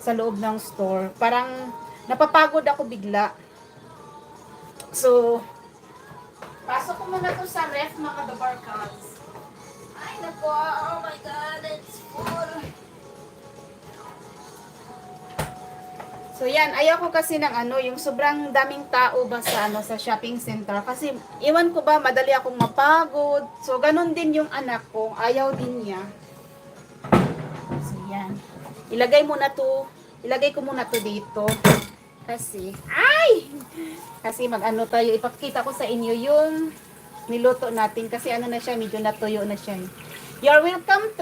sa loob ng store. Parang napapagod ako bigla. So, pasok ko muna to sa ref mga dabarkads. Ay nako, oh my god, it's full. So yan, ayaw ko kasi ng ano, yung sobrang daming tao ba sa ano sa shopping center kasi iwan ko ba madali akong mapagod. So ganun din yung anak ko, ayaw din niya. So yan. Ilagay ko muna to dito kasi kasi mag-ano tayo, ipakita ko sa inyo yung niluto natin kasi ano na siya, medyo natuyo na siya. You're welcome,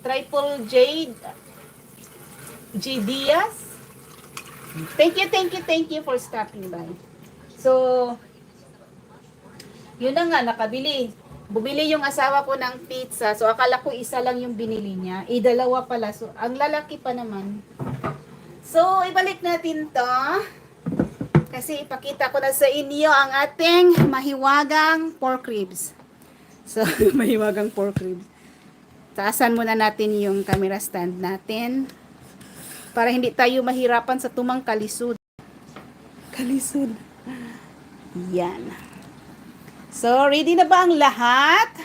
Triple J Diaz. Thank you for stopping by. So, yun na nga, nakabili. Bumili yung asawa ko ng pizza. So, akala ko isa lang yung binili niya. Dalawa pala. So, ang lalaki pa naman. So, ibalik natin to. Kasi ipakita ko na sa inyo ang ating mahiwagang pork ribs. So, mahiwagang pork ribs. Taasan muna natin yung camera stand natin. Para hindi tayo mahirapan sa tumang kalisod. Kalisod. Yan. So, ready na ba ang lahat?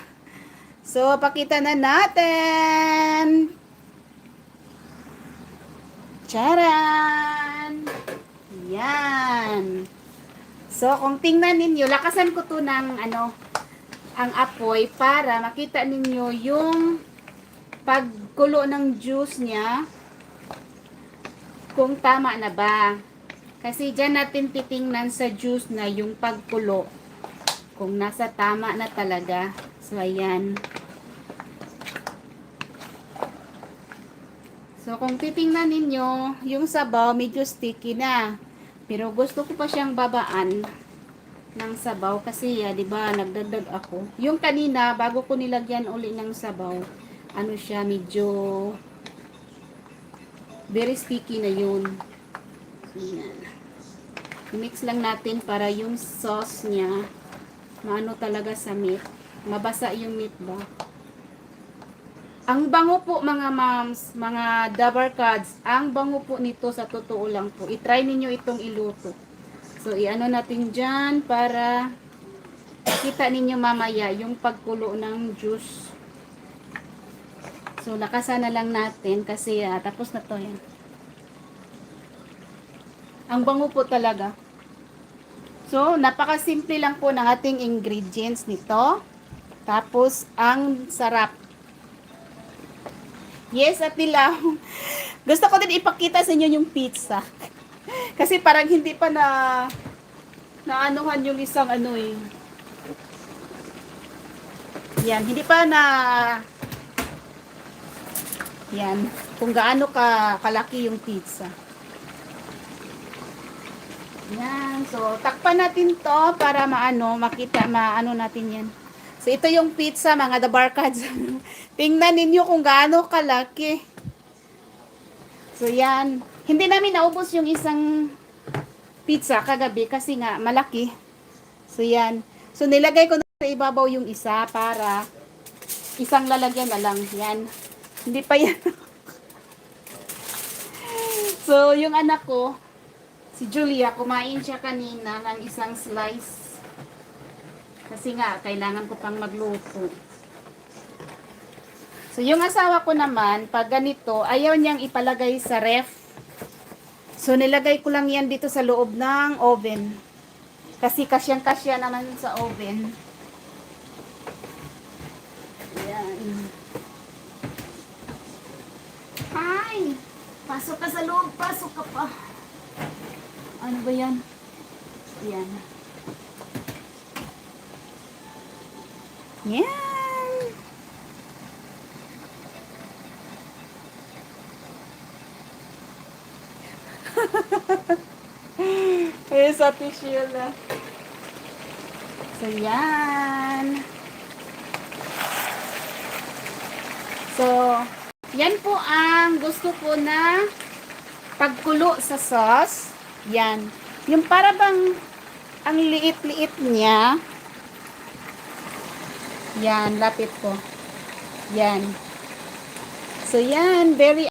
So, pakita na natin. Charan! Yan. So, kung tingnan ninyo, lakasan ko to ng ang apoy para makita ninyo yung pagkulo ng juice niya. Kung tama na ba. Kasi dyan natin titingnan sa juice na yung pagkulo. Kung nasa tama na talaga. So, ayan. So, kung titingnan ninyo, yung sabaw medyo sticky na. Pero gusto ko pa siyang babaan ng sabaw. Kasi, di ba nagdagdag ako. Yung kanina, bago ko nilagyan uli ng sabaw, ano siya, medyo very sticky na yun. So, yan. I-mix lang natin para yung sauce niya maano talaga sa meat. Mabasa yung meat ba? Ang bango po mga moms, mga dabarkads, ang bango po nito sa totoo lang po. I-try ninyo itong iluto. So, i-ano natin dyan para kita ninyo mamaya yung pagkulo ng juice. So, lakasan na lang natin kasi tapos na to yan. Ang bango po talaga. So, napakasimple lang po ng ating ingredients nito. Tapos, ang sarap. Yes, at nila. Gusto ko din ipakita sa inyo yung pizza. Kasi parang hindi pa naanuhan yung isang Yan, hindi pa yan, kung gaano kalaki yung pizza. Yan, so takpan natin to para makita natin yan. So ito yung pizza mga dabarkads. Tingnan ninyo kung gaano kalaki. So yan, hindi namin naubos yung isang pizza kagabi kasi nga malaki. So yan, so nilagay ko na sa ibabaw yung isa para isang lalagyan na lang. Yan. Hindi pa yan. So, yung anak ko, si Julia, kumain siya kanina ng isang slice. Kasi nga, kailangan ko pang magluto. So, yung asawa ko naman, pag ganito, ayaw niyang ipalagay sa ref. So, nilagay ko lang yan dito sa loob ng oven. Kasi kasyang-kasya naman sa oven. Ayan. Hi! Pasok ka sa loob, pasok ka pa. Ano ba yan? Yan. Yan! Eh, sa tissue na. So, yan. So, yan po ang gusto ko na pagkulo sa sauce. Yan. Yung para bang ang liit-liit niya. Yan, lapit ko. Yan. So, yan. Very